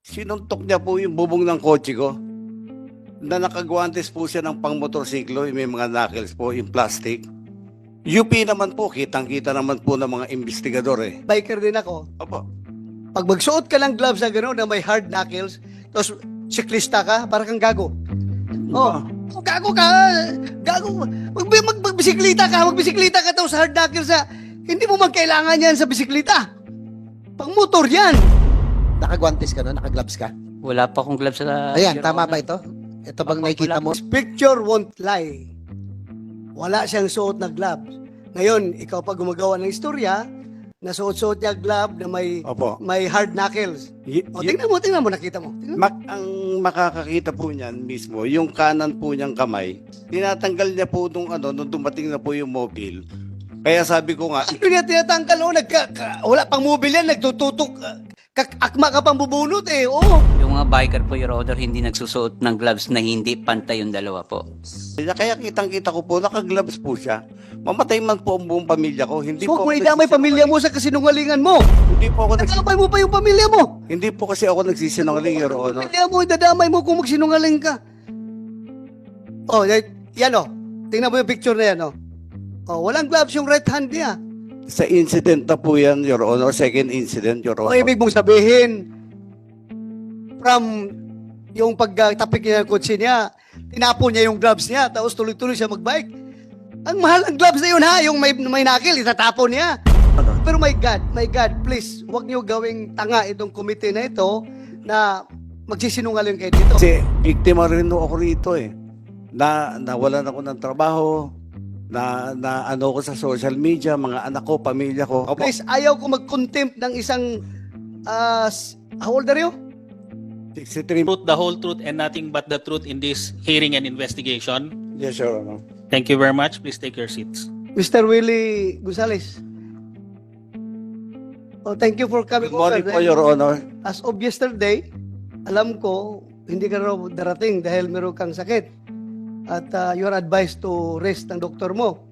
Sinuntok niya po yung bubong ng kotse ko. Na nakagwantes po siya ng pang-motorsiklo, yung may mga knuckles po, yung plastic. UP naman po, kitang-kita naman po ng mga investigador eh. Biker din ako. Opo. Pag magsuot ka ng gloves na gano'n na may hard knuckles, tapos siklista ka, para kang gago. Oh, gago ka. Gago. Magbisiklita ka tapos hard knuckles na. Hindi mo magkailangan yan sa bisiklita. Pang motor yan. Nakagwantes ka no? Nakagloves ka? Wala pa akong gloves sa... Ayan, Your tama Honor. ba ito? Ito bang Opo, nakikita wala mo? This picture won't lie. Wala siyang suot na gloves. Ngayon, ikaw pa gumagawa ng istorya, na suot-suot niya glove na Opo. may hard knuckles. O, tingnan mo, nakita mo. Tingnan mo. Ang makakakita po niyan mismo, yung kanan po niyang kamay, tinatanggal niya po nung dumating na po yung mobile. Kaya sabi ko nga, Ano niya tinatanggal? O, wala pang mobile yan, nagtututok. Akma ka pang bubunot eh. Oo. Yung mga biker po, Your Honor, hindi nagsusuot ng gloves na hindi pantay yung dalawa po. kaya kitang-kita ko po, nakagloves po siya. Mamatay man po ang buong pamilya ko. Hindi So, po kung ako idamay nagsisinungaling. pamilya mo sa kasinungalingan mo, Hindi po ako nadamay mo pa yung pamilya mo. Hindi po kasi ako nagsisinungaling, Your Honor. Pamilya mo, idadamay mo kung magsinungaling ka. Oh, yan o. Tingnan mo yung picture na yan o. Oh, walang gloves yung right hand niya. Sa incident na po yan, Your Honor. Second incident, Your O Honor. ibig mong sabihin, from yung pagtapik niya ng kotse niya, tinapon niya yung gloves niya, tapos tuloy-tuloy siya magbike. Ang mahal ng gloves na yun ha, yung may knuckle, itatapon niya. Pero my God, please, huwag niyo gawing tanga itong komite na ito na magsisinungaling kayo dito. Kasi biktima rin ako rito eh. Nawalan ako ng trabaho, na ano ko sa social media, mga anak ko, pamilya ko. Opo, Please, ayaw ko mag-contempt ng isang, how old are you? 63. Truth, the whole truth, and nothing but the truth in this hearing and investigation. Yes, Your Honor. Thank you very much. Please take your seats. Mr. Willie Gonzales. Oh, thank you for coming Good morning over. po, Your Honor. As of yesterday, alam ko, hindi ka raw darating dahil meron kang sakit. At you are advised to rest ng doktor mo.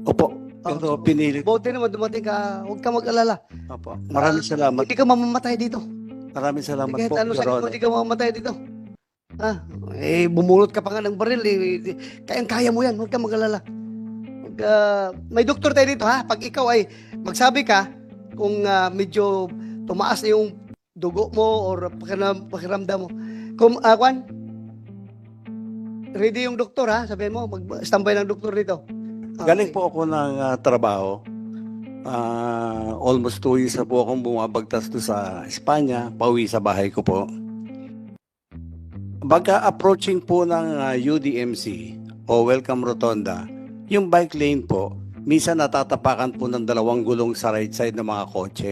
Opo, pero pinili. Buti naman dumating ka, huwag ka mag-alala. Opo, maraming salamat. Hindi ka mamamatay dito. Maraming salamat Kahit po, ano Your sakit mo, Honor. hindi ka mamamatay dito. Bumulot ka pa nga ng baril. Kaya mo yan, huwag ka mag-alala. May doktor tayo dito ha. Pag ikaw ay magsabi ka, kung medyo tumaas na yung dugo mo or pakiramdam mo. Kung, Kwan, ready yung doktor ha, sabihin mo, mag-standby ng doktor dito. Galing po ako ng trabaho. Almost 2 years na po akong bumabagtas to sa Espanya, pauwi sa bahay ko po. Pagka-approaching po ng UDMC o Welcome Rotonda, yung bike lane po, minsan natatapakan po ng dalawang gulong sa right side ng mga kotse.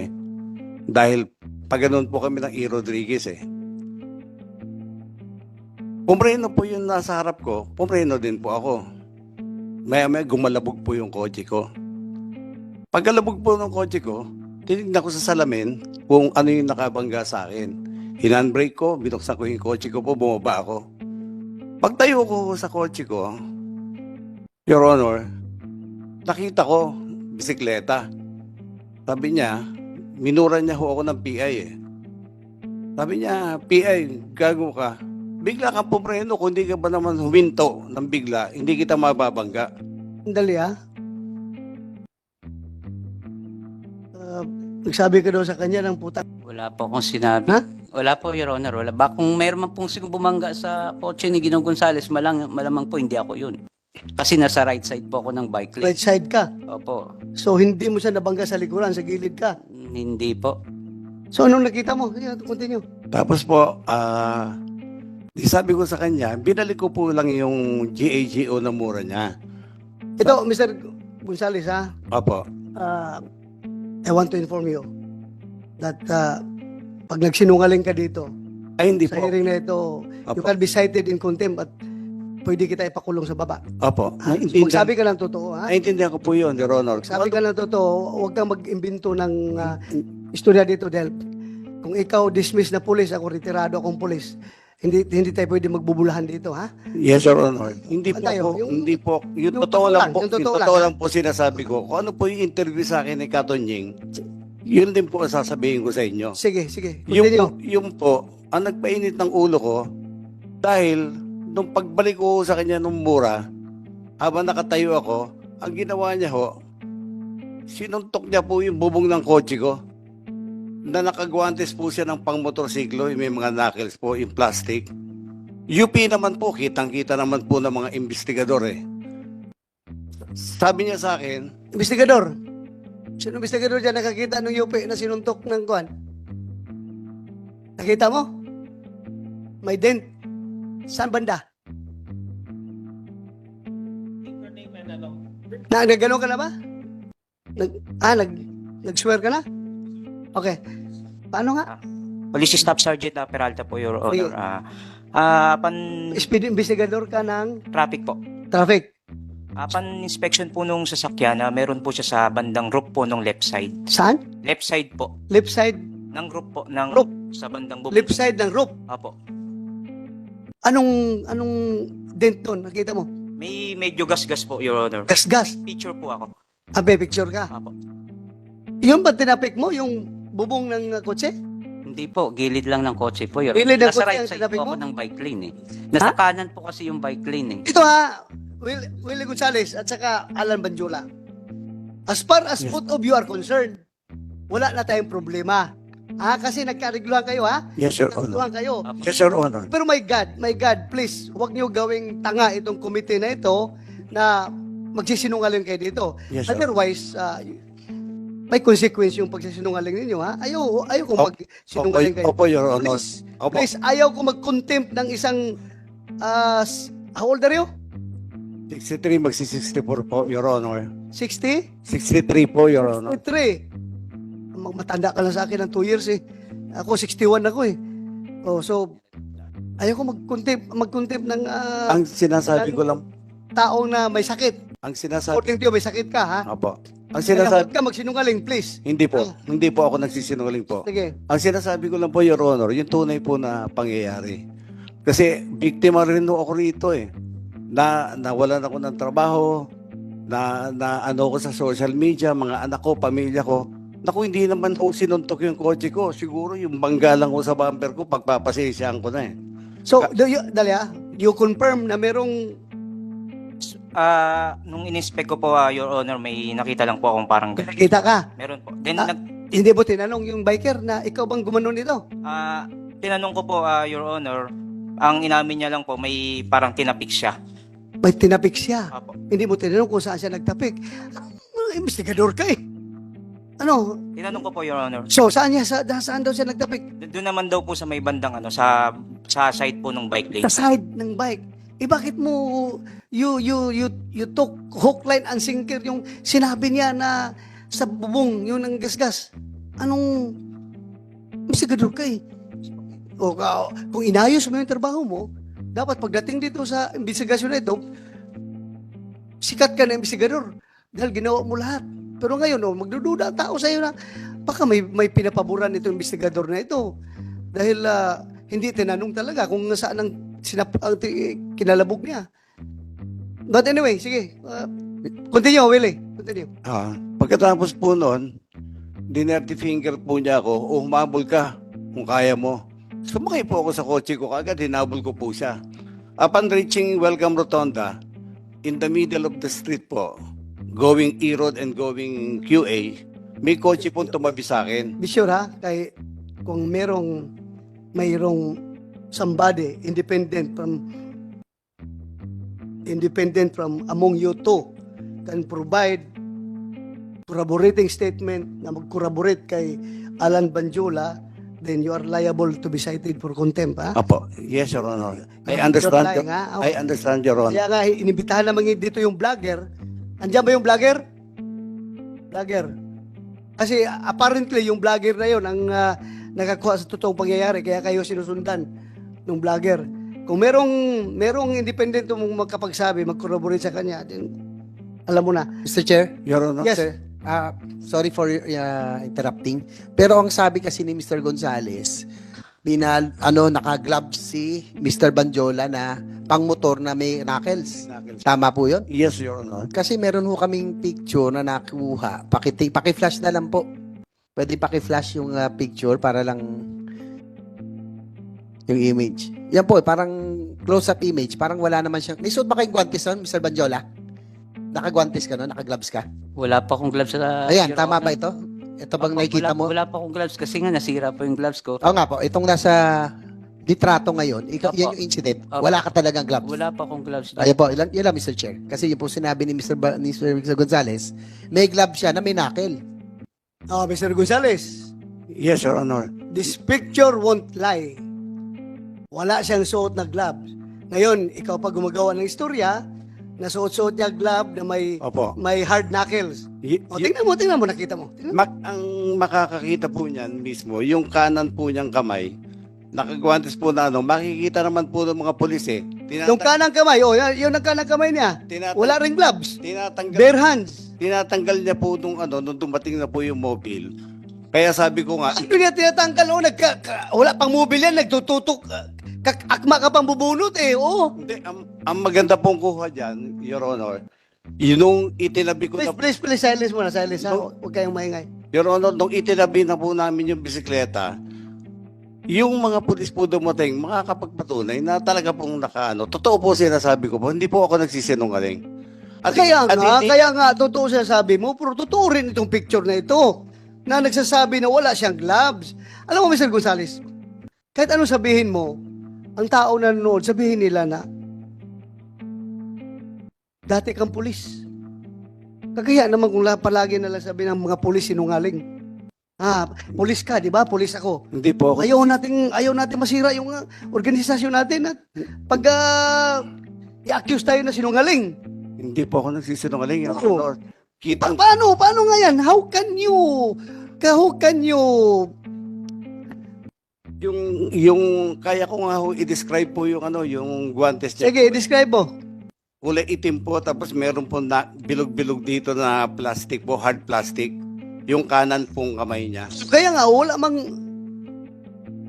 Dahil pag ganun po kami ng E. Rodriguez eh. Pumreno po yung nasa harap ko, pumreno din po ako. Maya-maya gumalabog po yung kotse ko. Pagkalabog po ng kotse ko, tinignan ko sa salamin kung ano yung nakabangga sa akin. Hinandbrake ko, binuksan ko yung kotse ko po, bumaba ako. Pagtayo ko sa kotse ko, Your Honor, nakita ko, bisikleta. Sabi niya, minura niya ho ako ng PI eh. Sabi niya, PI, gago ka. Bigla kang pumreno, kung hindi ka ba naman huminto ng bigla, hindi kita mababangga. Dali ha. Nagsabi ka daw sa kanya ng puta. Wala po akong sinabi. Ha? Wala po, Your Honor. Wala. Kung mayroon man pong bumangga sa kotse ni Ginong Gonzales, malamang po hindi ako yun. Kasi nasa right side po ako ng bike lane. Right side ka. Opo. So hindi mo siya nabangga sa likuran, sa gilid ka. Hindi po. So anong nakita mo? Sige, continue. Tapos po, di sabi ko sa kanya, binalik ko po lang yung GAGO na mura niya. Ito, Mr. Gonzales ha. Opo. I want to inform you that pag nagsinungaling ka dito, Ay, hindi sa po. hearing na ito, you Opo. can be cited in contempt at pwede kita ipakulong sa baba. Opo. Ha? So, magsabi ka ng totoo, ha? Naintindihan ko po yun, Your Honor. Sabi ka ng totoo, huwag kang mag-imbento ng istorya dito dahil kung ikaw dismiss na pulis, ako retirado akong pulis, hindi tayo pwede magbubulahan dito, ha? Yes, Your Honor. Hindi po Tayo, ako, yung- hindi po. Yung yung totoo totoo lang lang, po, yung yung totoo totoo lang, lang po sinasabi ko. Kung ano po yung interview sa akin ni Katon Ying, yun din po ang sasabihin ko sa inyo. Sige, sige. Yung Continue. po, yung po, ang nagpainit ng ulo ko dahil nung pagbalik ko sa kanya nung mura, habang nakatayo ako, ang ginawa niya ho, sinuntok niya po yung bubong ng kotse ko na nakagwantes po siya ng pangmotorsiklo, yung may mga knuckles po, yung plastic. UP naman po, kitang-kita naman po ng mga investigador eh. Sabi niya sa akin, Investigador. Sino investigador dyan nakakita ng UP na sinuntok ng kuan? Nakita mo? May dent. Saan banda? Your name and ano. Nagano ka na ba? Nag-swear ka na? Okay. Paano nga? Police Staff Sergeant Peralta po, Your Okay. Honor. Pan Speed investigador ka ng traffic po. traffic. Pan inspection po nung sasakyan, meron po siya sa bandang roof po nung left side. Saan? Left side po. Left side. Ng roof po. Ng Roof. Sa bandang bubong. Left side ng roof. Apo. Anong dent doon? Nakita mo? May medyo gas-gas po, Your Honor. Gas-gas. Picture po ako. Abe, picture ka. Apo. Yun ba tinapik mo? Yung bubong ng kotse? Hindi po, gilid lang ng kotse po. Your Gilid ng Nasa kotse right ang side sinabi po mo? ako ng bike lane eh. Nasa kanan po kasi yung bike lane eh. Ito ha, Willie Gonzales at saka Alan Banjula. As far as both of you are concerned, wala na tayong problema. Kasi nagkarigluhan kayo ha? yes, Your Honor. Nagkarigluhan kayo. Yes, Your Honor. Pero my God, please, huwag niyo gawing tanga itong committee na ito na magsisinungaling kayo dito. Yes, Your Otherwise, may consequence yung pagsisinungaling ninyo ha. Ayaw kung magsinungaling kayo. Opo, Your Honor. Please, Opo. please, ayaw ko mag-contempt ng isang, how old are you? 63, magsi-64 po, Your Honor. 60? 63 po, Your Honor. 63. Matanda ka lang sa akin ng 2 years eh. Ako 61 ako eh. So, ayaw ko mag-contempt ng Ang sinasabi ko lang, taong na may sakit. ang sinasabi, According to you, may sakit ka ha? opo. Ang Kaya sinasabi, huwag ka magsinungaling, please. hindi po ako nagsisinungaling po. Sige. Ang sinasabi ko lang po, Your Honor, yung tunay po na pangyayari. Kasi biktima rin ako rito eh. Nawalan ako ng trabaho, na ano ko sa social media, mga anak ko, pamilya ko. Naku, hindi naman po sinuntok yung kotse ko. Siguro yung bangga lang ko sa bumper ko, pagpapasensyahan ko na eh. So, do you confirm na merong Nung in-inspect ko po, Your Honor, may nakita lang po akong parang nakita ka? meron po. Then, Hindi mo tinanong yung biker na ikaw bang gumanon nito? tinanong ko po, Your Honor, ang inamin niya lang po, may parang tinapik siya. May tinapik siya. Apo. Hindi mo tinanong kung saan siya nagtapik. Investigador ka eh. Ano? Tinanong ko po, Your Honor. So, saan daw siya nagtapik? Doon naman daw po sa may bandang sa side po ng bike lane. Sa side ng bike. Bakit mo you took hook, line, and sinker yung sinabi niya na sa bubong, yun ang gasgas. Anong investigador ka eh? Kung inayos mo yung trabaho mo, dapat pagdating dito sa investigasyon na ito, sikat ka na investigador dahil ginawa mo lahat. Pero ngayon, magdududa ang tao sa iyo na baka may pinapaboran itong investigador na ito. Dahil hindi tinanong talaga kung saan ang kinalabog niya. But anyway, sige. Continue, Willie. Continue. Pagkatapos po noon, dinerty finger po niya ako, humabol ka kung kaya mo. Sumakay po ako sa kotse ko, kagad hinabol ko po siya. Upon reaching Welcome Rotonda, in the middle of the street po, going E-Road and going QA, may kotse po tumabi sa akin. Be sure ha, kung mayroong somebody independent from among you two can provide corroborating statement na mag-corroborate kay Alan Banjula, then you are liable to be cited for contempt, ha? Apo, yes, Your Honor. I understand, Lying, ha? I understand, Your Honor. Kaya nga, inibitahan naman dito yung vlogger. Andiyan ba yung vlogger? Vlogger. Kasi apparently, yung vlogger na yun ang nakakuha sa totoong pangyayari, kaya kayo sinusundan ng vlogger. Kung merong independent mong magkapagsabi, mag-corroborate sa kanya, then alam mo na. Mr. Chair? Your Honor. Yes. Sir, sorry for interrupting. Pero ang sabi kasi ni Mr. Gonzales, naka-gloves si Mr. Banjola na pang-motor na may knuckles. Tama po yun? Yes, Your Honor. Kasi meron ho kaming picture na nakuha. Paki-flash na lang po. Pwede paki-flash yung picture para lang Yung image. Yan po, parang close-up image. Parang wala naman siyang... May suot ba kayong guantes nun, Mr. Banjola? Naka-guantes ka no? Naka-gloves ka? Wala pa akong gloves sa... Ayan, Your tama Honor. ba ito? Ito bang Opo, nakikita wala, mo? Wala pa akong gloves kasi nga nasira po yung gloves ko. Oo nga po, itong nasa litrato ngayon, Opo. yan yung incident. Opo. Wala ka talagang gloves. Wala pa akong gloves. Ayan po, yun lang, Mr. Chair. Kasi yun po sinabi ni Mr. Gonzales, may glove siya na may knuckle. Oh, Mr. Gonzales, Yes, Your Honor. this picture won't lie. Wala siyang suot na gloves. Ngayon, ikaw pa gumagawa ng istorya, nasuot-suot niya glove na Opo. may hard knuckles. Y- O, y- tingnan mo, nakita mo. Tingnan mo. ang makakakita po niyan mismo, yung kanan po niyang kamay, nakagwantes po na makikita naman po ng mga pulis eh. Yung kanang kamay, yung kanang kamay niya, wala ring gloves. Tinatanggal, Bare hands. tinatanggal niya po nung nung dumating na po yung mobile. Kaya sabi ko nga, Ano niya tinatanggal? Wala pang mobile yan, nagtututok. Akma ka pang bubunot eh, oo. hindi, ang maganda pong kuha dyan, Your Honor, yung itinabi ko na, Please, silence muna, silence ha. Huwag kayong maingay. Your Honor, nung itinabi na po namin yung bisikleta, yung mga pulis po dumating, makakapagpatunay na talaga pong totoo po sinasabi ko po, hindi po ako nagsisinungaling. Kaya hindi- nga, totoo sinasabi mo, pero totoo rin itong picture na ito, na nagsasabi na wala siyang gloves. Alam mo, Mr. Gonzales, kahit anong sabihin mo, ang tao na nanonood, sabihin nila na, dati kang pulis. Kagaya naman kung palagi nalang sabi ng mga pulis sinungaling. Pulis ka, di ba? Pulis ako. Hindi po ako. Ayaw natin masira yung organisasyon natin at pag i-accuse tayo na sinungaling. Hindi po ako nagsisinungaling, Your Oo. Honor. Kitang, Paano nga yan? How can you yung kaya ko nga ho i-describe po yung yung guantes niya. sige, describe mo. Kulay itim po, tapos meron po na bilog-bilog dito na plastic po, hard plastic. Yung kanan pong kamay niya. Kaya nga, wala mang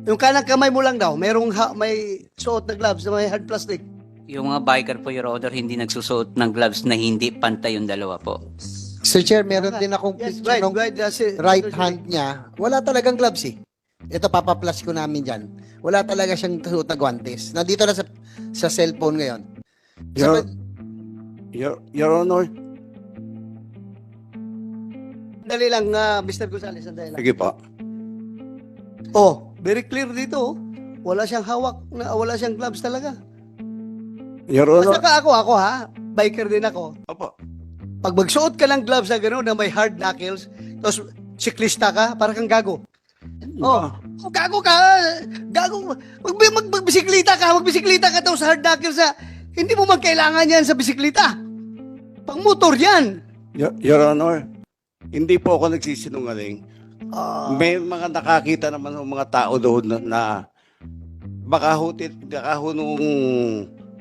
yung kanang kamay mo lang daw, may suot na gloves na may hard plastic. Yung mga biker po, Your Honor, hindi nagsusuot ng gloves na hindi pantay yung dalawa po. Sir Chair, meron din akong Yes, picture ng that's it. right hand niya. Wala talagang gloves eh. Ito, papaplas ko namin dyan. Wala talaga siyang suot na guantes. Nandito na sa cellphone ngayon. Your Honor, Dali lang, Mr. Gonzales, sandali lang. sige po. Oh, very clear dito. Wala siyang hawak, wala siyang gloves talaga. Your At Honor, saka ako ha, biker din ako. opo. Pag magsuot ka ng gloves na gano'n na may hard knuckles, tapos siklista ka, para kang gago. Oh, gago ka. Gago. Magbisiklita ka daw sa hard knuckles hindi mo magkailangan yan sa bisikleta. Pang motor yan. Your Honor, hindi po ako nagsisinungaling. Ah, May mga nakakita naman ng mga tao doon na baka ho nung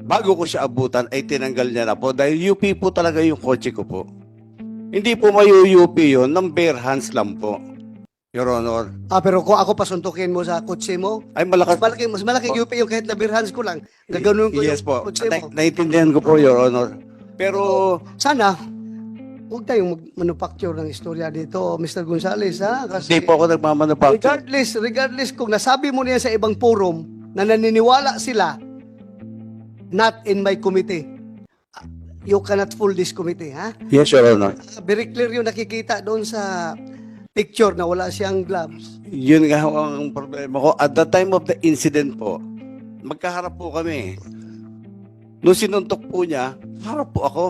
bago ko siya abutan ay tinanggal niya na po dahil UP po talaga yung kotse ko po. Hindi po mayu-UP yun, ng bare hands lang po, Your Honor. pero kung ako pasuntukin mo sa kotse mo, Ay malakas. mas malaki UP yung kahit na beer hands ko lang. Gaganon ko Yes yung po, kotse mo. naiintindihan ko po, Your Honor. Pero Sana, huwag tayong manufacture ng istorya dito, Mr. Gonzales, ha? Kasi hindi po ako nagmamanufacture. regardless kung nasabi mo niya sa ibang forum na naniniwala sila, not in my committee. You cannot fool this committee, ha? Yes, Your Honor. Very clear yung nakikita doon sa picture na wala siyang gloves. Yun nga ho ang problema ko. At the time of the incident po, magkaharap po kami. Nung sinuntok po niya, harap po ako.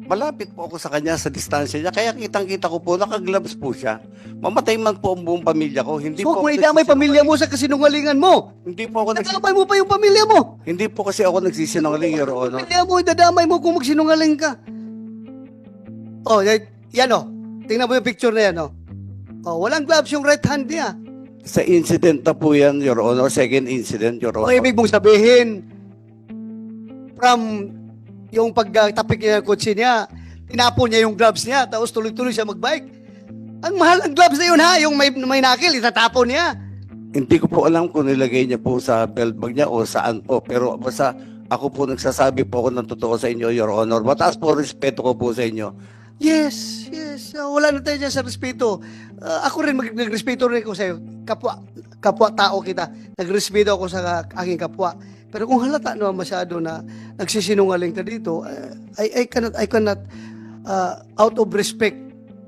Malapit po ako sa kanya sa distansya niya. Kaya kitang-kita ko po, nakagloves po siya. Mamatay man po ang buong pamilya ko. Hindi So, po kung ako idamay nagsisinungaling. pamilya mo sa kasinungalingan mo, Hindi po ako idamay mo pa yung pamilya mo. Hindi po kasi ako nagsisinungaling, Your Honor. Pamilya mo, idadamay mo kung magsinungaling ka. Oh, yan oh. Tingnan mo yung picture na yan oh. Oh, walang gloves yung right hand niya. Sa incident na po yan, Your Honor. Second incident, Your O Honor. ibig mong sabihin, from yung pagtapik niya ng kotse niya, tinapon niya yung gloves niya, tapos tuloy-tuloy siya magbike. Ang mahal ng gloves na yun ha, yung may nakil, itatapon niya. Hindi ko po alam kung nilagay niya po sa belt bag niya o saan po. Pero basta ako po nagsasabi po ako ng totoo sa inyo, Your Honor. Mataas po respeto ko po sa inyo. Yes, yes. Wala na tayo dyan sa respeto. Ako rin, nagrespeto rin ako sa'yo. Kapwa tao kita. Nagrespeto ako sa aking kapwa. Pero kung halata naman masyado na nagsisinungaling ka dito, I cannot, out of respect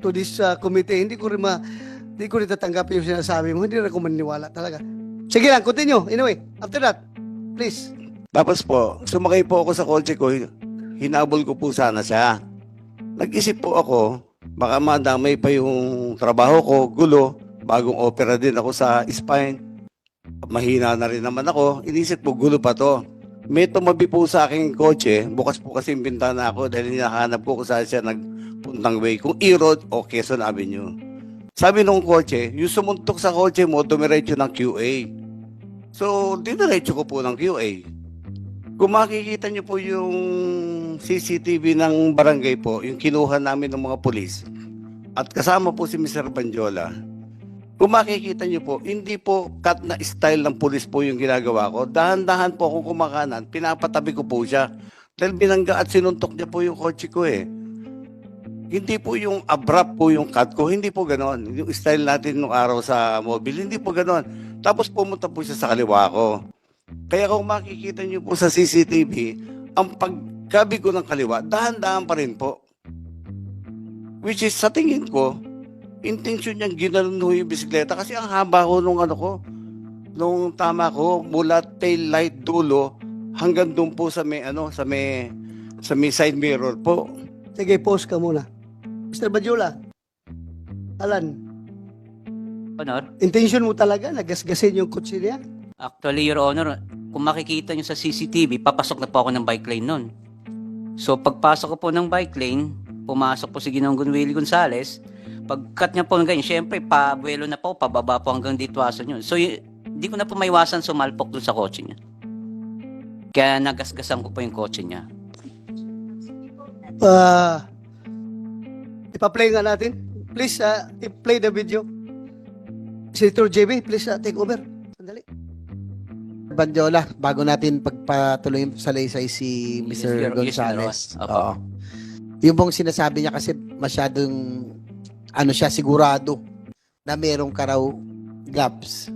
to this committee, hindi ko rin tatanggapin yung sinasabi mo. Hindi rin ako maniniwala talaga. Sige lang, continue. Anyway, after that, please. Tapos po, sumakay po ako sa kotse ko, hinabol ko po sana siya. Nag-isip po ako, baka madamay pa yung trabaho ko, gulo, bagong opera din ako sa spine. Mahina na rin naman ako, inisip po gulo pa to. May tumabi po sa aking kotse, bukas po kasi yung bintana ako dahil hinahanap ko kung saan siya nagpuntang way, kung E-Road o Quezon Avenue. Sabi nung kotse, yung sumuntok sa kotse mo, dumiretso ng QA. So, diniretso ko po ng QA. Kung makikita niyo po yung CCTV ng barangay po, yung kinuha namin ng mga pulis, at kasama po si Mr. Banjola, kung makikita niyo po, hindi po cut na style ng pulis po yung ginagawa ko. Dahan-dahan po akong kumakanan, pinapatabi ko po siya. Dahil binangga at sinuntok niya po yung kotse ko eh. Hindi po yung abrupt po yung cut ko, hindi po ganon. Yung style natin nung araw sa mobile, hindi po ganon. Tapos pumunta po siya sa kaliwa ko. Kaya kung makikita niyo po sa CCTV, ang pagkabi ko ng kaliwa, dahan-dahan pa rin po. Which is, sa tingin ko, intention niyang ginanon ho yung bisikleta kasi ang haba ko nung nung tama ko, mula tail light dulo hanggang doon po sa may, sa may side mirror po. Sige, pause ka muna. Mr. Badjula, Alan, Honor, intention mo talaga nagasgasin yung kotse niya? actually, Your Honor, kung makikita nyo sa CCTV, papasok na po ako ng bike lane nun. So, pagpasok ko po ng bike lane, pumasok po si Ginonggon Willie Gonzales, pagkat niya po ng ganyan, syempre, pabuelo na po, pababa po hanggang dito aso yun. So, hindi ko na po maiwasan sumalpok dun sa kotse niya. Kaya nagasgasan ko po yung kotse niya. Ipa-play nga natin. Please, i-play the video. Senator JB, please take over. Sandali. Banjola, bago natin pagpatuloy sa laysay si Mr. Yes, Gonzales. Opo. Oo. Yung pong sinasabi niya kasi masyadong siya sigurado na merong ka raw gloves.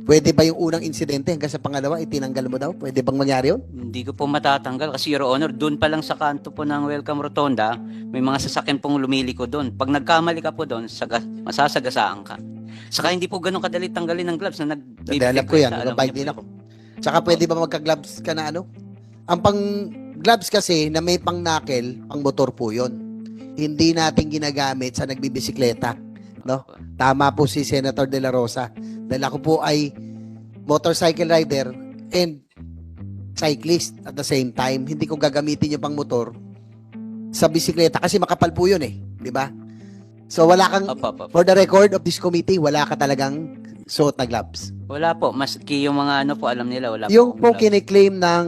Pwede ba yung unang insidente hanggang sa pangalawa itinanggal mo daw? Pwede bang mangyari yun? Hindi ko po matatanggal kasi, Your Honor, doon pa lang sa kanto po ng Welcome Rotonda, may mga sasakyan pong lumiliko doon. Pag nagkamali ka po doon, masasagasaan ka. Saka hindi po ganun kadali tanggalin ng gloves na Alam ko yan, nag-bike din ako. Tsaka pwede ba magka-gloves ka na Ang pang-gloves kasi na may pang-knuckle, pang-motor po yun. Hindi natin ginagamit sa nagbibisikleta. No? Tama po si Senator De La Rosa. Dahil ako po ay motorcycle rider and cyclist at the same time. Hindi ko gagamitin yung pang-motor sa bisikleta kasi makapal po yun eh. Di ba? So wala kang, for the record of this committee, wala ka talagang suot na gloves. Wala po. Maski yung mga po, alam nila, wala Yung po. po kiniklaim ng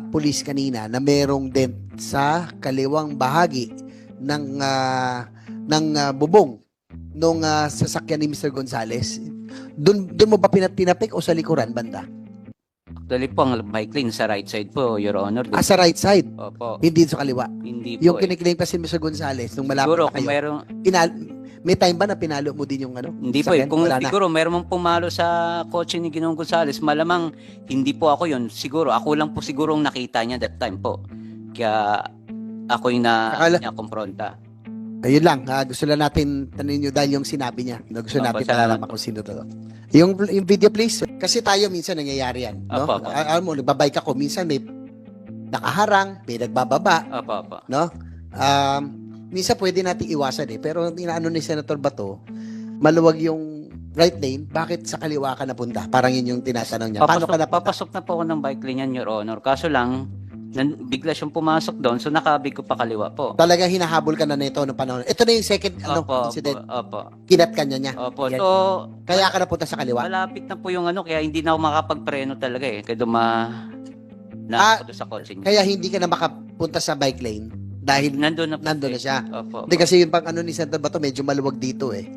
police kanina na merong dent sa kaliwang bahagi ng bubong nung sasakyan ni Mr. Gonzales. Doon mo ba tinapik o sa likuran banda? Actually po, ang bike lane sa right side po, Your Honor. Sa right side, Opo. hindi sa kaliwa. Hindi po Yung kiniklaim kasi ni Mr. Gonzales nung malapit Siguro, na kung kayo. meron, May time ba na pinalo mo din yung hindi po sasakyan? Kung Wala na. siguro meron mong pumalo sa kotse ni Ginoong Gonzales, malamang hindi po ako yun. Siguro, ako lang po siguro ang nakita niya that time po. Kaya ako yung niya kumpronta. Ayun lang, gusto lang natin tanungin nyo dahil yung sinabi niya. No, gusto Opo, natin salamat malalaman kung sino to. Yung video please. Kasi tayo minsan nangyayari yan. No? Opo. Alam mo, nagbabike ako. Minsan may nakaharang, may nagbababa. Opo. No? Minsan pwede natin iwasan eh. Pero inaano ni Senator Bato, maluwag yung right lane, bakit sa kaliwa ka napunta? Parang yun yung tinatanong niya. Paano ka napunta? Papasok na po ako ng bike lane yan, Your Honor. Kaso lang, bigla siyang pumasok doon, so nakabig ko pa kaliwa po. Talagang hinahabol ka na nito noong panahon. Ito na yung second incident. Opo. Kinat ka niya. Opo. Yan. So, Kaya ka napunta sa kaliwa. malapit na po yung kaya hindi na ako makapagpreno talaga eh. Kaya na ako doon sa kotse niya. Kaya hindi ka na makapunta sa bike lane dahil Nandun na po. nandun na siya. Opo. Hindi kasi yung pang ni Senator Bato medyo maluwag dito eh.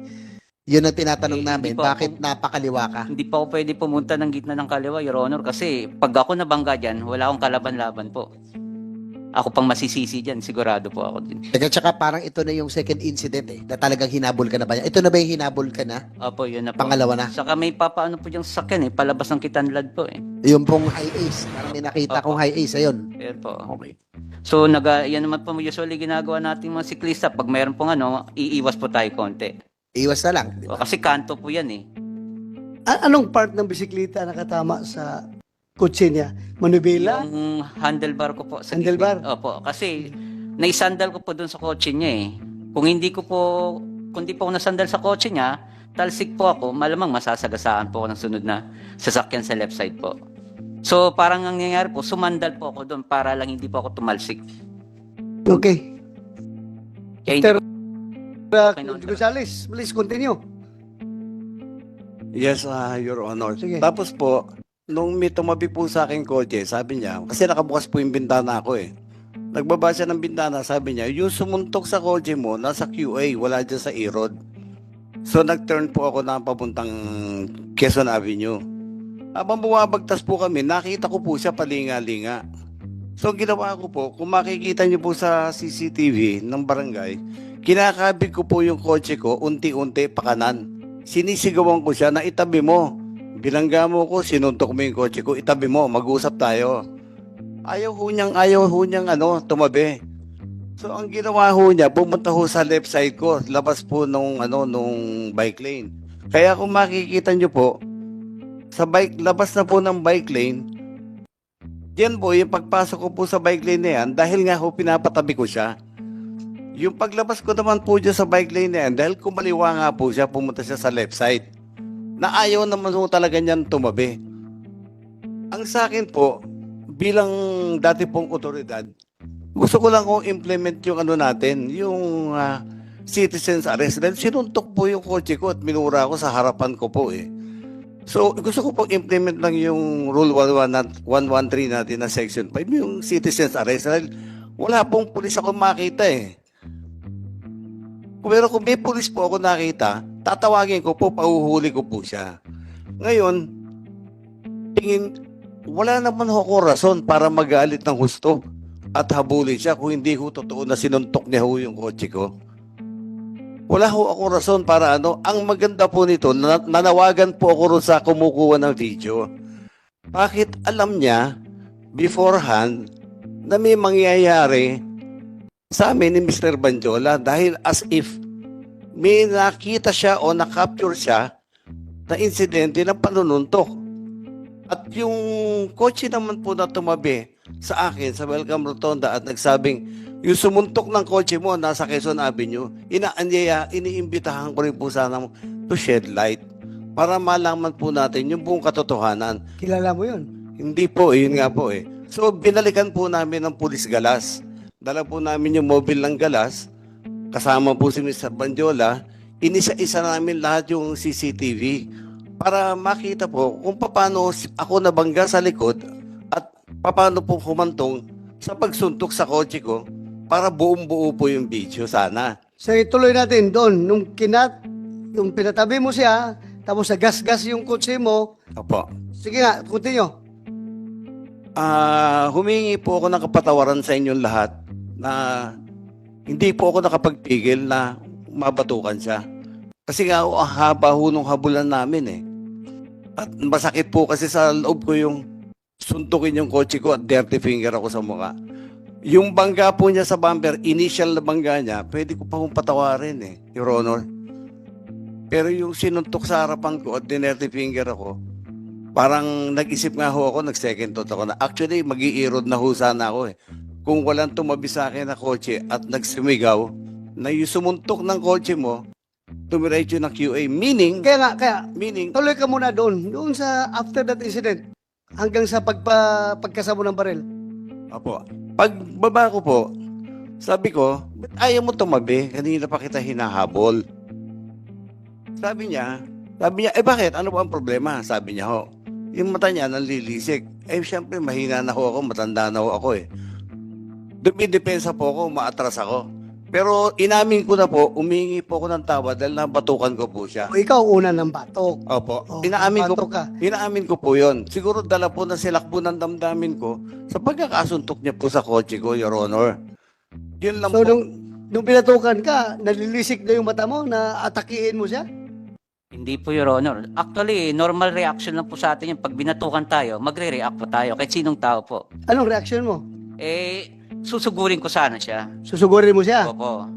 Yun ang tinatanong Eh, namin, hindi po bakit napakaliwa ka? Hindi pa ako pwede pumunta ng gitna ng kaliwa, Your Honor, kasi pag ako nabangga dyan, wala akong kalaban-laban po. ako pang masisisi dyan, sigurado po ako din. Teka, tsaka parang ito na yung second incident na talagang hinabol ka na ba niya? Ito na ba yung hinabol ka na? Opo, yun na po. Pangalawa na? Saka may papaano po yung sasakyan palabas ng Kitanlad po Yung pong high ace. Parang may nakita Opo. kong high ace. Ayun. Yan po. Okay. So, yan naman po usually ginagawa nating mga siklista. Pag mayroon pong iiwas po tayo konti. Iwas na lang. Di O, ba? kasi kanto po yan Anong part ng bisikleta nakatama sa kotse niya? Manubela? Yung handlebar ko po. Sa Handlebar? gilid. Opo. Kasi, naisandal ko po doon sa kotse niya Kung hindi po ako nasandal sa kotse niya, talsik po ako, malamang masasagasaan po ako ng sunod na sasakyan sa left side po. So, parang ang nangyayari po, sumandal po ako doon para lang hindi po ako tumalsik. Okay. Kaya hindi Sir, Okay, no, Gonzales, please continue. Yes, Your Honor. Sige. Tapos po, nung may tumabi po sa akin kotse, sabi niya, kasi nakabukas po yung bintana ko Nagbaba siya ng bintana, sabi niya, yung sumuntok sa kotse mo, nasa QA, wala dyan sa E-Road. So nag-turn po ako na papuntang Quezon Avenue. Habang bumabagtas po kami, nakita ko po siya palinga-linga. So ang ginawa ko po, kung makikita niyo po sa CCTV ng barangay, kinakabig ko po yung kotse ko, unti-unti pakanan. Sinisigawan ko siya na itabi mo. Bilangga mo ko, sinuntok mo yung kotse ko, itabi mo, mag-usap tayo. Ayaw ho niyang tumabi. So ang ginawa ho niya, pumunta ho sa left side ko, labas po nung bike lane. Kaya kung makikita niyo po, labas na po ng bike lane, yan po, yung pagpasok ko po sa bike lane na yan, dahil nga ho pinapatabi ko siya. Yung paglabas ko naman po dyan sa bike lane na yan, dahil kumaliwa nga po siya, pumunta siya sa left side. Na ayaw naman ho talaga niyan tumabi. Ang sa akin po, bilang dati pong otoridad, gusto ko lang kong implement yung yung citizen's arrest. Dahil sinuntok po yung kotse ko at minura ko sa harapan ko po So, gusto ko pong implement lang yung Rule 113 natin na Section 5, yung citizen's arrest. Dahil wala pong pulis ako makita Pero kung may pulis po ako nakita, tatawagin ko po, pauhuli ko po siya. Ngayon, wala naman ako rason para magalit ng husto at habulin siya kung hindi ho totoo na sinuntok niya ho yung kotse ko. Wala ho ako rason para Ang maganda po nito, nanawagan po ako rin sa kumukuha ng video. Bakit alam niya beforehand na may mangyayari sa amin ni Mr. Banjola dahil as if may nakita siya o na-capture siya na insidente ng panununtok. At yung kotse naman po na tumabi sa akin sa Welcome Rotonda at nagsabing yung sumuntok ng kotse mo nasa Quezon Avenue, iniimbitahan ko rin po sana to shed light para malaman po natin yung buong katotohanan. Kilala mo yun? Hindi po, yun nga po So, binalikan po namin ng pulis galas. Dala po namin yung mobile ng galas. Kasama po si Mr. Banjola. Inisa-isa namin lahat yung CCTV para makita po kung paano ako nabangga sa likod at paano po humantong sa pagsuntok sa kotse ko para buong-buo po yung video sana. So ituloy natin doon. Nung pinatabi mo siya, tapos nagas-gas yung kotse mo. Opo. Sige nga, continue. Humingi po ako ng kapatawaran sa inyong lahat na hindi po ako nakapagpigil na mabatukan siya. Kasi nga ang haba ho nung habulan namin At masakit po kasi sa loob ko yung suntukin yung kotse ko at dirty finger ako sa mukha. Yung bangga po niya sa bumper, initial na bangga niya, pwede ko pa hong patawarin Your Honor. Pero yung sinuntok sa harapan ko at dirty finger ako, parang nag-isip nga ho ako, nag-second thought ako na actually mag-i-erode na ho sana ako Kung walang tumabi sa akin na kotse at nagsumigaw na yung sumuntok ng kotse mo, tumiretso ng QA. Meaning, tuloy ka muna doon sa after that incident, hanggang sa pagkasamo ng baril. Apo, pagbaba ko po, sabi ko, ba't ayaw mo tumabi? Kanina pa kita hinahabol. Sabi niya, bakit? Ano ba ang problema? Sabi niya ho, yung mata niya nanlilisik. Siyempre, mahina na ho ako, matanda na ho ako Dumidepensa po ako, maatras ako. Pero inamin ko na po, umingi po ako ng tawad dahil nabatukan ko po siya. O ikaw una ng batok. Opo. O, Inaamin ko, batok ka. inaamin ko po yun. Siguro dala po na silakbo ng damdamin ko sa pagkakasuntok niya po sa kotse ko, Your Honor. Yun lang So po. nung pinatukan ka, nalilisik na yung mata mo na atakiin mo siya? Hindi po, Your Honor. Actually, normal reaction lang po sa atin yung pag binatukan tayo, magre-react po tayo kahit sinong tao po. Anong reaction mo? Eh, susugurin ko sana siya. Susugurin mo siya? Opo.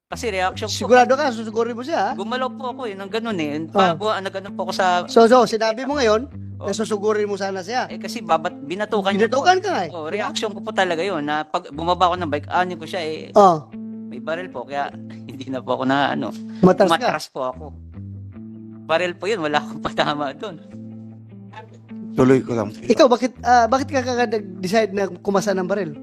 Kasi reaction po. Sigurado ka, susugurin mo siya? Ha? Gumalaw po ako ng ganun eh. Ah. Nagano po ako sa... So, sinabi mo ngayon, na susugurin mo sana siya. Eh kasi binatukan niya po. Binatukan ka nga eh. Oh, reaction ko po talaga yun na pag bumaba ako ng bike, anin ko siya eh. Oh, May baril po kaya hindi na po ako na matras ka. matras po ako. Baril po yun, wala akong patama doon. Tuloy ko lang. Ikaw, bakit ka nag-decide na kumasa ng baril?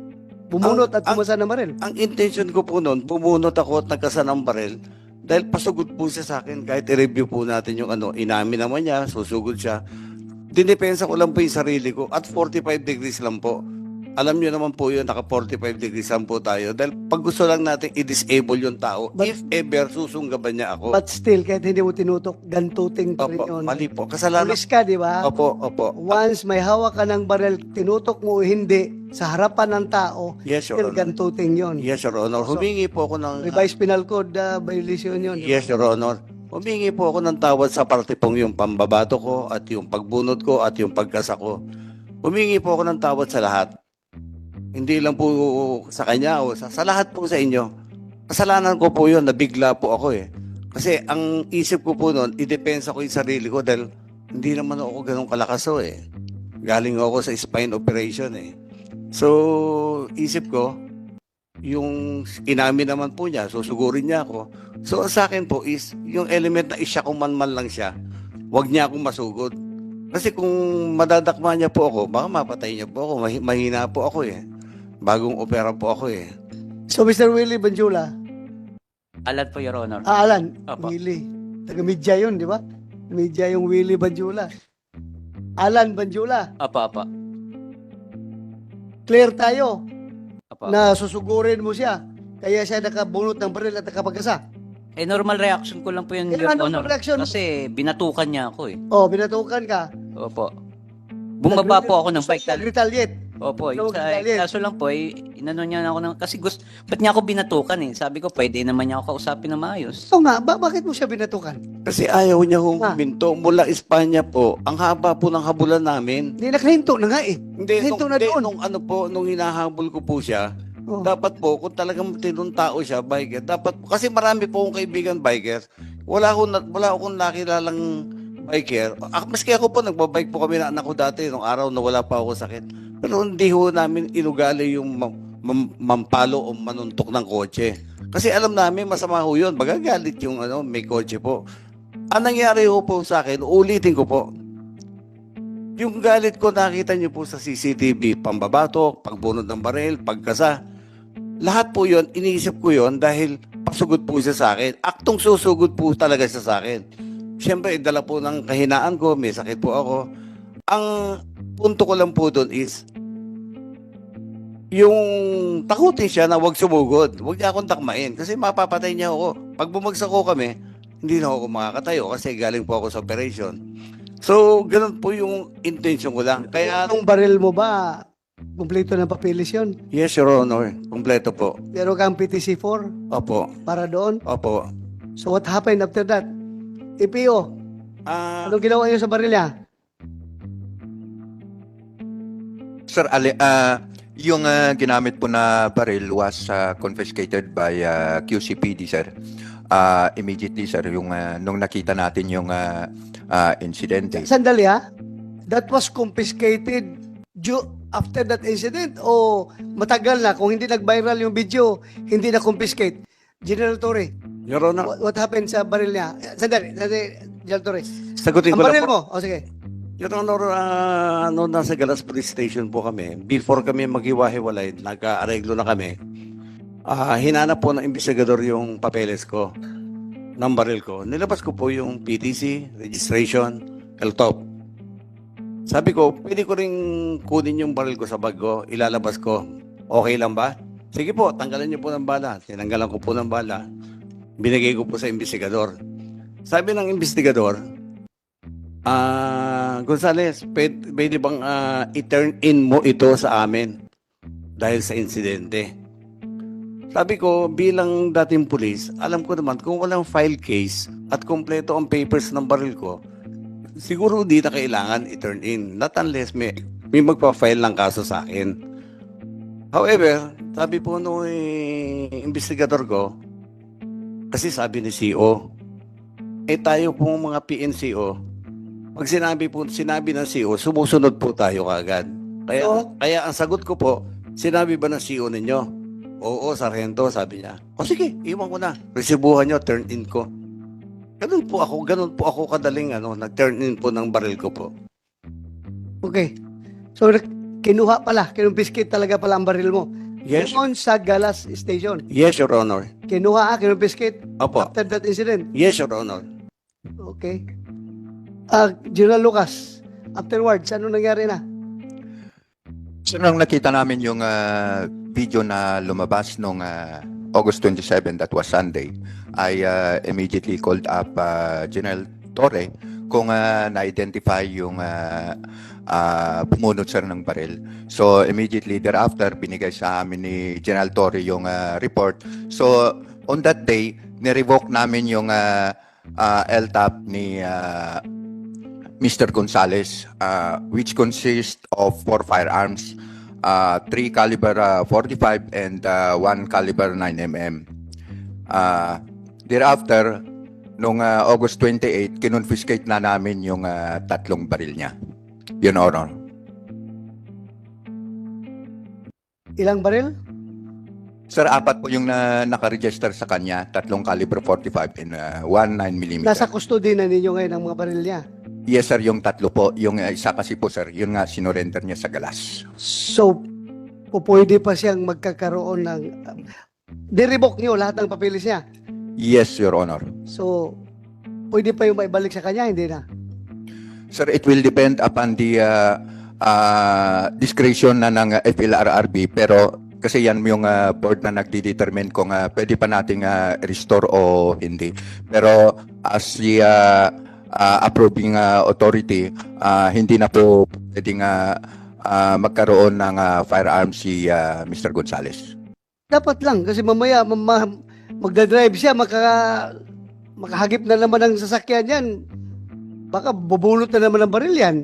Bumunot at kumasa ng baril? Ang intention ko po noon, bumunot ako at nagkasa ng baril dahil pasugod po siya sa akin. Kahit i-review po natin yung inamin naman niya, susugod siya. Dinepensa ko lang po yung sarili ko at 45 degrees lang po. Alam niyo naman po yun, naka 45 degrees lang po tayo. Dahil pag gusto lang natin i-disable yung tao, if ever susunggaban niya ako. But still, kahit hindi mo tinutok, gantuting pa rin Opo, yun. mali po. Kasalanan. Pulis ka, di ba? Opo, opo. Once may hawak ka ng baril, tinutok mo o hindi, sa harapan ng tao, Yes, Your still Honor. gantuting yun. Yes, Your Honor. Humingi po ako ng... Revised Penal Code violation yun. Yes, Your Honor. Humingi po ako ng tawad sa parte pong yung pambabato ko at yung pagbunot ko at yung pagkasa ko. Humingi po ako ng tawad sa lahat. Hindi lang po sa kanya o sa lahat po sa inyo. Kasalanan ko po yun, nabigla po ako eh. Kasi ang isip ko po noon, idepensa ko yung sarili ko dahil hindi naman ako ganun kalakaso eh. Galing ako sa spine operation eh. So, isip ko, yung inamin naman po niya, susugurin niya ako. So, sa akin po is, yung element na isya kung man lang siya, wag niya akong masugod. Kasi kung madadakma niya po ako, baka mapatay niya po ako. Mahina po ako eh. Bagong opera po ako eh. So, Mr. Willie Banjula, Alam po, Your Honor. Alan, Apo. Willie, taga-media yun, di ba? Media yung Willie Banjula. Alan Banjula, Apa. clear tayo Apa. na susugurin mo siya. Kaya siya nakabunot ng baril at nakapagkasa. Eh, normal reaction ko lang po yun, Eh, Your ano Honor. reaction? Kasi binatukan niya ako eh. Oh, binatukan ka. Opo. Bumaba po ako ng bike. Nag-retaliate. Opo, Ikaw sa galit. kaso lang po, inano niya na ako ng, kasi ba't niya ako binatukan eh? Sabi ko, pwede naman niya ako kausapin na maayos. So nga, bakit mo siya binatukan? Kasi ayaw niya Ah. huminto. Mula Espanya po, ang haba po ng habulan namin. Hindi, nakahinto na nga eh. Hindi, Hinto na doon. nung hinahabol ko po siya, Oh. dapat po, kung talagang tinong tao siya, biker, dapat po, kasi marami po akong kaibigan biker, wala akong nakilalang biker. Maski ako po, nagbabike po kami na anak ko dati, nung araw na wala pa ako sakit. Pero hindi ho namin inugali yung mampalo o manuntok ng kotse. Kasi alam namin, masama ho yun. Magagalit yung may kotse po. Ang nangyari ho po sa akin, ulitin ko po, yung galit ko nakita niyo po sa CCTV, pambabatok, pagbunod ng baril, pagkasa. Lahat po yun, iniisip ko yun dahil pasugod po siya sa akin. Aktong susugod po talaga siya sa akin. Siyempre, dala po ng kahinaan ko, may sakit po ako. Ang punto ko lang po doon is, yung takutin siya na huwag sumugod. Huwag niya akong takmain kasi mapapatay niya ako. Pag bumagsak ko kami, hindi na ako makakatayo kasi galing po ako sa operation. So, ganun po yung intention ko lang. Kaya, Yung baril mo ba, kumpleto ng papilis yun? yes, Your Honor. Kompleto po. Pero kang PTC-4 Opo. para doon. Opo. So what happened after that? EPO, anong ginawa niyo sa baril niya? Sir, yung ginamit po na baril was confiscated by QCPD, sir. Immediately, sir, yung nung nakita natin yung insidente. Sandali ha? That was confiscated after that incident o matagal na? Kung hindi nag-viral yung video, hindi na confiscate. General Torre, Your Honor, what happened sa baril niya? Sandali, General Torre. sagutin Ang ko lang baril po. mo, o sige. Your Honor, nasa Galas Police Station po kami. Before kami maghiwa-hiwalay, nagka-areglo na kami. Hinanap po ng investigador yung papeles ko, ng baril ko. Nilabas ko po yung PTC, registration, LTOP. Sabi ko, pwede ko ring kunin yung baril ko sa bag ko, ilalabas ko. Okay lang ba? Sige po, tanggalan niyo po ng bala. Tinanggalan ko po ng bala. Binigay ko po sa investigador. Sabi ng investigador, Gonzales, pwede bang i-turn in mo ito sa amin dahil sa insidente? Sabi ko, bilang dating pulis, alam ko naman kung walang file case at kompleto ang papers ng baril ko, siguro di na kailangan i-turn in. Not unless may magpa-file ng kaso sa akin. However, sabi po nung investigador ko, kasi sabi ni CO, tayo pong mga PNCO, pag sinabi ng CO, sumusunod po tayo kagad. Kaya ang sagot ko po, sinabi ba ng CO ninyo? Oo, sargento, sabi niya. O sige, iwan ko na. Resibuhan nyo, turn in ko. Ganun po ako kadaling nag-turn in po ng baril ko po. Okay. So, kinuha pala, kinumpiskate talaga pala ang baril mo. Yes. Doon sa Galas Station. Yes, Your Honor. Kinuha, kinumpiskate Opo. after that incident. Yes, Your Honor. Okay. General Lucas, afterwards, ano nangyari na? So, nung nakita namin yung video na lumabas nung August 27, that was Sunday, I immediately called up General Torre kung na-identify yung pumunot sir ng baril. So immediately thereafter, binigay sa amin ni General Torre yung report. So on that day, nirevoke namin yung LTAP ni Mr. Gonzales, which consists of 4 firearms, 3 caliber 45 and 1 caliber 9mm. Thereafter, nung August 28, kinonfiscate na namin yung 3 baril niya. Yun, Honor. Ilang baril? Sir, 4 po yung nakaregister sa kanya, 3 caliber 45 and 1 9mm. Nasa custody na ninyo ngayon ang mga baril niya. Yes, sir, yung 3 po. Yung isa kasi po, sir, yun nga, sinurrender niya sa Galas. So, pwede pa siyang magkakaroon ng... Nirevoke niyo lahat ng papeles niya. Yes, Your Honor. So, pwede pa yung maibalik sa kanya, hindi na. Sir, it will depend upon the discretion na ng FLRRB, pero kasi yan yung board na nagdi-determine kung pwede pa nating restore o hindi. Pero as the approving authority, hindi na po pwedeng magkaroon ng firearms si Mr. Gonzales. Dapat lang, kasi mamaya magdadrive siya, makahagip na naman ng sasakyan yan. Baka bubulot na naman ng baril yan.